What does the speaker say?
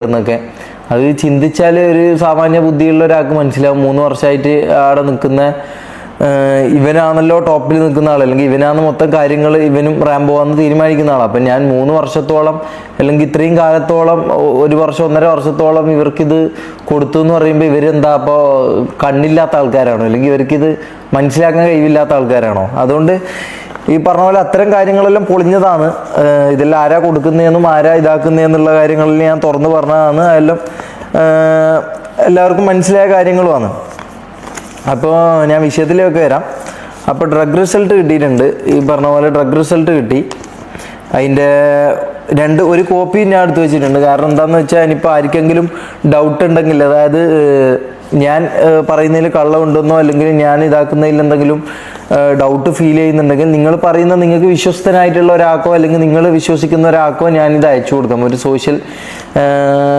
എന്നൊക്കെ അത് ചിന്തിച്ചാൽ ഒരു സാമാന്യ ബുദ്ധിയുള്ള ഒരാൾക്ക് മനസ്സിലാവും. 3 വർഷമായിട്ട് അവിടെ നിൽക്കുന്ന ഇവനാണല്ലോ ടോപ്പിൽ നിൽക്കുന്ന ആൾ, അല്ലെങ്കിൽ ഇവനാണ് മൊത്തം കാര്യങ്ങൾ ഇവനും റാംബോ ആണെന്ന് തീരുമാനിക്കുന്ന ആളാണ്. അപ്പം ഞാൻ 3 വർഷത്തോളം അല്ലെങ്കിൽ ഇത്രയും കാലത്തോളം 1 വർഷം 1.5 വർഷത്തോളം ഇവർക്കിത് കൊടുത്തു എന്ന് പറയുമ്പോൾ ഇവരെന്താ അപ്പോൾ കണ്ണില്ലാത്ത ആൾക്കാരാണോ, അല്ലെങ്കിൽ ഇവർക്കിത് മനസ്സിലാക്കാൻ കഴിവില്ലാത്ത ആൾക്കാരാണോ? അതുകൊണ്ട് ഈ പറഞ്ഞ പോലെ അത്തരം കാര്യങ്ങളെല്ലാം പൊളിഞ്ഞതാണ്. ഇതെല്ലാം ആരാ കൊടുക്കുന്നതെന്നും ആരാ ഇതാക്കുന്നതെന്നുള്ള കാര്യങ്ങളിൽ ഞാൻ തുറന്നു പറഞ്ഞതാണ്. അതെല്ലാം എല്ലാവർക്കും മനസ്സിലായ കാര്യങ്ങളുമാണ്. അപ്പോൾ ഞാൻ വിഷയത്തിലേക്ക് വരാം. അപ്പോൾ ഡ്രഗ് റിസൾട്ട് കിട്ടിയിട്ടുണ്ട്. ഈ പറഞ്ഞ പോലെ ഡ്രഗ് റിസൾട്ട് കിട്ടി. അതിൻ്റെ ഒരു കോപ്പി ഞാൻ എടുത്ത് വെച്ചിട്ടുണ്ട്. കാരണം എന്താണെന്ന് വെച്ചാൽ ഇനിയിപ്പോൾ ആർക്കെങ്കിലും ഡൗട്ട് ഉണ്ടെങ്കിൽ, അതായത് ഞാൻ പറയുന്നതിൽ കള്ളമുണ്ടെന്നോ അല്ലെങ്കിൽ ഞാൻ ഇതാക്കുന്നതിൽ എന്തെങ്കിലും ഡൗട്ട് ഫീൽ ചെയ്യുന്നുണ്ടെങ്കിൽ നിങ്ങൾ പറയുന്ന നിങ്ങൾക്ക് വിശ്വസ്തനായിട്ടുള്ള ഒരാൾക്കോ അല്ലെങ്കിൽ നിങ്ങൾ വിശ്വസിക്കുന്ന ഒരാൾക്കോ ഞാനിത് അയച്ചു കൊടുക്കാം. ഒരു സോഷ്യൽ